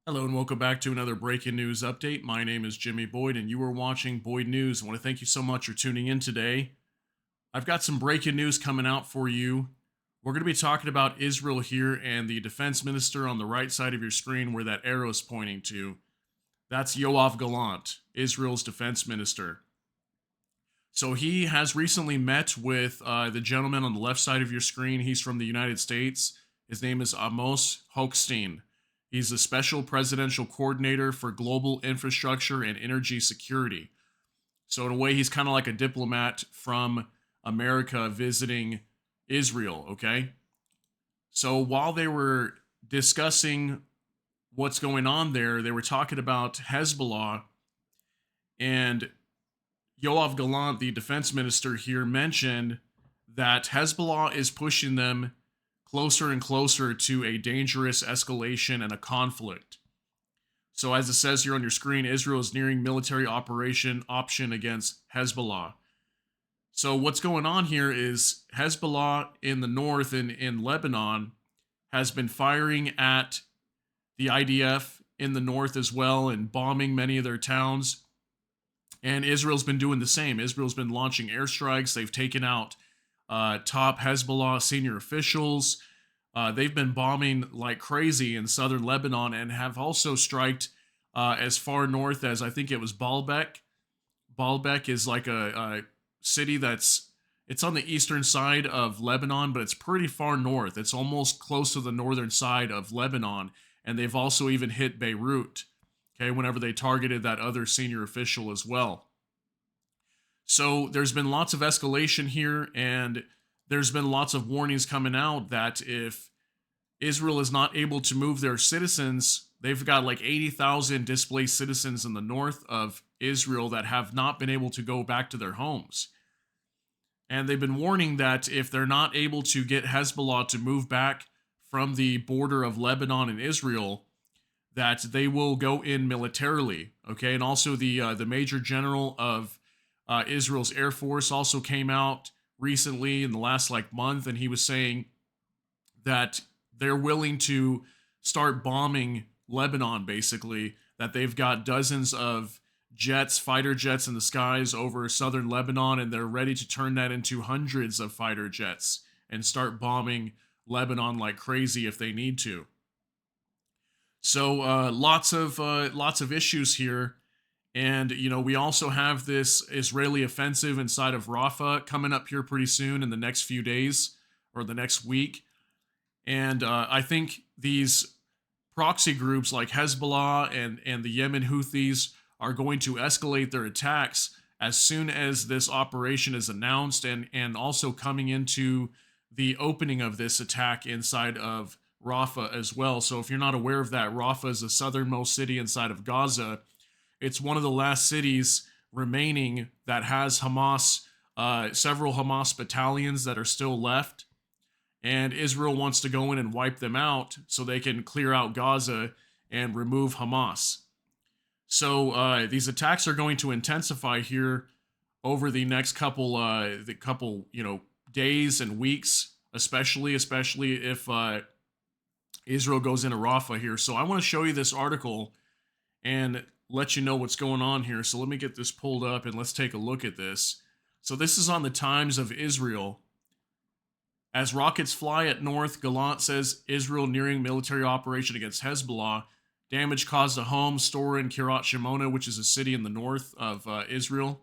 Hello and welcome back to another breaking news update. My name is Jimmy Boyd and you are watching Boyd News. I want to thank you so much for tuning in today. I've got some breaking news coming out for you. We're going to be talking about Israel here and the defense minister on the right side of your screen where that arrow is pointing to. That's Yoav Gallant, Israel's defense minister. So he has recently met with the gentleman on the left side of your screen. He's from the United States. His name is Amos Hochstein. He's the special presidential coordinator for global infrastructure and energy security. So, in a way, he's kind of like a diplomat from America visiting Israel, okay? So, while they were discussing what's going on there, they were talking about Hezbollah, and Yoav Gallant, the defense minister here, mentioned that Hezbollah is pushing them closer and closer to a dangerous escalation and a conflict. So, as it says here on your screen, Israel is nearing military operation option against Hezbollah. So, what's going on here is Hezbollah in the north in Lebanon has been firing at the IDF in the north as well and bombing many of their towns. And Israel's been doing the same. Israel's been launching airstrikes. They've taken out top Hezbollah senior officials. They've been bombing like crazy in southern Lebanon and have also striked as far north as I think it was Baalbek. Baalbek is like a city it's on the eastern side of Lebanon, but it's pretty far north. It's almost close to the northern side of Lebanon, and they've also even hit Beirut. Okay, whenever they targeted that other senior official as well. So there's been lots of escalation here, and there's been lots of warnings coming out that if Israel is not able to move their citizens, they've got like 80,000 displaced citizens in the north of Israel that have not been able to go back to their homes. And they've been warning that if they're not able to get Hezbollah to move back from the border of Lebanon and Israel, that they will go in militarily. Okay, and also the major general of Israel's Air Force also came out recently in the last like month, and he was saying that they're willing to start bombing Lebanon. Basically, that they've got dozens of jets, fighter jets in the skies over southern Lebanon, and they're ready to turn that into hundreds of fighter jets and start bombing Lebanon like crazy if they need to. So lots of issues here, and we also have this Israeli offensive inside of Rafah coming up here pretty soon in the next few days or the next week, and I think these proxy groups like Hezbollah and the Yemen Houthis are going to escalate their attacks as soon as this operation is announced, and also coming into the opening of this attack inside of Rafah as well. So if you're not aware of that, Rafah is the southernmost city inside of Gaza. It's one of the last cities remaining that has Hamas, several Hamas battalions that are still left. And Israel wants to go in and wipe them out so they can clear out Gaza and remove Hamas. So these attacks are going to intensify here over the next couple days and weeks, especially if Israel goes into Rafah here. So I want to show you this article and let you know what's going on here. So let me get this pulled up and let's take a look at this. So this is on the Times of Israel. As rockets fly at north, Gallant says Israel nearing military operation against Hezbollah. Damage caused a home store in Kiryat Shimona, which is a city in the north of Israel.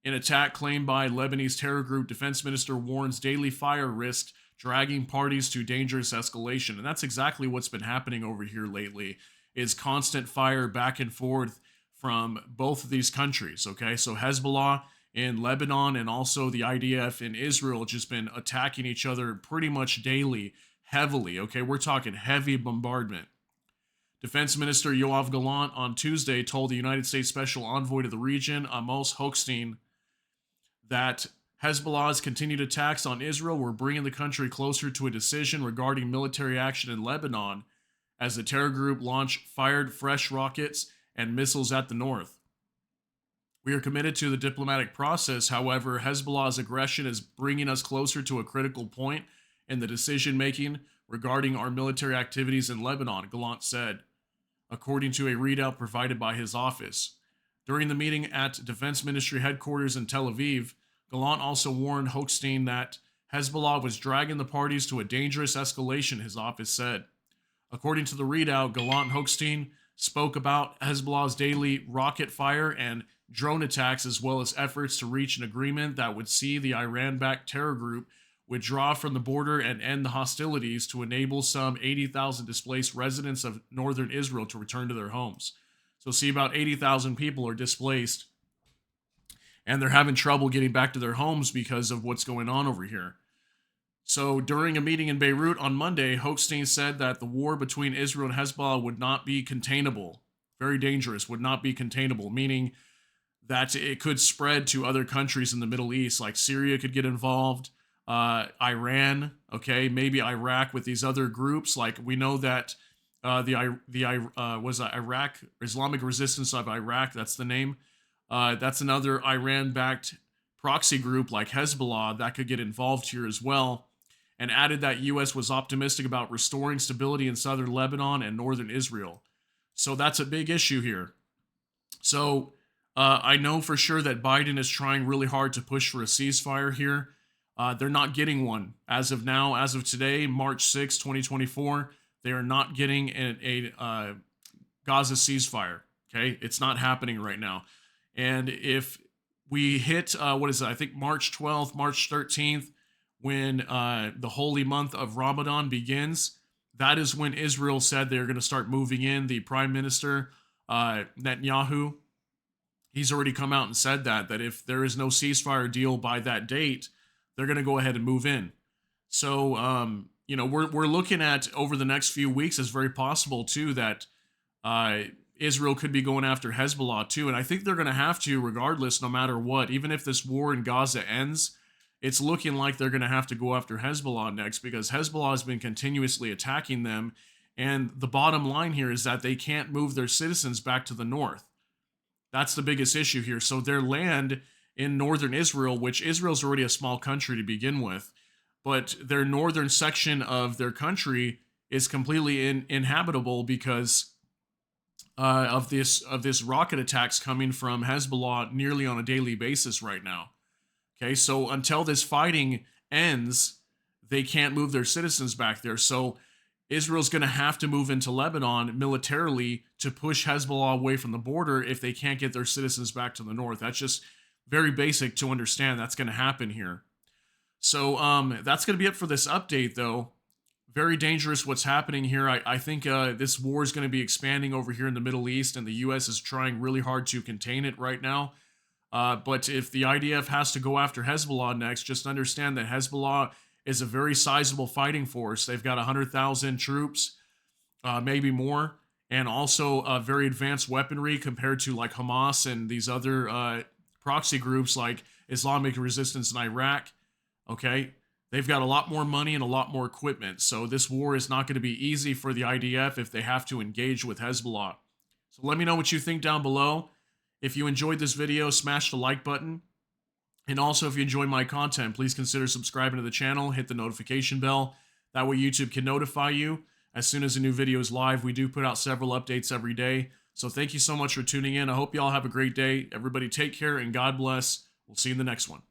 An attack claimed by Lebanese terror group defense minister warns daily fire risk dragging parties to dangerous escalation. And that's exactly what's been happening over here lately, is constant fire back and forth from both of these countries. Okay, so Hezbollah in Lebanon and also the IDF in Israel just been attacking each other pretty much daily, heavily. Okay, we're talking heavy bombardment. Defense Minister Yoav Gallant on Tuesday told the United States Special Envoy to the region, Amos Hochstein, that Hezbollah's continued attacks on Israel were bringing the country closer to a decision regarding military action in Lebanon as the terror group fired fresh rockets and missiles at the north. We are committed to the diplomatic process. However, Hezbollah's aggression is bringing us closer to a critical point in the decision making regarding our military activities in Lebanon, Gallant said. according to a readout provided by his office. During the meeting at Defense Ministry headquarters in Tel Aviv, Gallant also warned Hochstein that Hezbollah was dragging the parties to a dangerous escalation, his office said. According to the readout, Gallant and Hochstein spoke about Hezbollah's daily rocket fire and drone attacks, as well as efforts to reach an agreement that would see the Iran-backed terror group withdraw from the border and end the hostilities to enable some 80,000 displaced residents of northern Israel to return to their homes. So see, about 80,000 people are displaced, and they're having trouble getting back to their homes because of what's going on over here. So during a meeting in Beirut on Monday, Hochstein said that the war between Israel and Hezbollah would not be containable. Very dangerous, would not be containable, meaning that it could spread to other countries in the Middle East, like Syria could get involved, Iran, okay, maybe Iraq with these other groups. Like we know that Iraq Islamic Resistance of Iraq, that's the name. That's another Iran-backed proxy group like Hezbollah that could get involved here as well, and added that U.S. was optimistic about restoring stability in southern Lebanon and northern Israel. So that's a big issue here. So I know for sure that Biden is trying really hard to push for a ceasefire here. They're not getting one. As of now, as of today, March 6, 2024, they are not getting a Gaza ceasefire. Okay? It's not happening right now. And if we hit, I think March 12th, March 13th, when the holy month of Ramadan begins, that is when Israel said they're going to start moving in. The Prime Minister, Netanyahu, he's already come out and said that if there is no ceasefire deal by that date, they're going to go ahead and move in. So, we're looking at over the next few weeks, it's very possible, too, that Israel could be going after Hezbollah, too. And I think they're going to have to, regardless, no matter what. Even if this war in Gaza ends, it's looking like they're going to have to go after Hezbollah next, because Hezbollah has been continuously attacking them. And the bottom line here is that they can't move their citizens back to the north. That's the biggest issue here. So their land in northern Israel, which Israel's already a small country to begin with, but their northern section of their country is completely inhabitable because of this rocket attacks coming from Hezbollah nearly on a daily basis right now. Okay, so until this fighting ends, they can't move their citizens back there. So Israel's going to have to move into Lebanon militarily to push Hezbollah away from the border if they can't get their citizens back to the north. That's just very basic to understand. That's going to happen here. So that's going to be it for this update, though. Very dangerous what's happening here. I think this war is going to be expanding over here in the Middle East, and the U.S. is trying really hard to contain it right now. But if the IDF has to go after Hezbollah next, just understand that Hezbollah is a very sizable fighting force. They've got 100,000 troops, maybe more, and also very advanced weaponry compared to like Hamas and these other proxy groups like Islamic Resistance in Iraq. Okay, they've got a lot more money and a lot more equipment. So this war is not going to be easy for the IDF if they have to engage with Hezbollah. So let me know what you think down below. If you enjoyed this video, smash the like button. And also, if you enjoy my content, please consider subscribing to the channel, hit the notification bell. That way YouTube can notify you as soon as a new video is live. We do put out several updates every day. So thank you so much for tuning in. I hope you all have a great day. Everybody take care and God bless. We'll see you in the next one.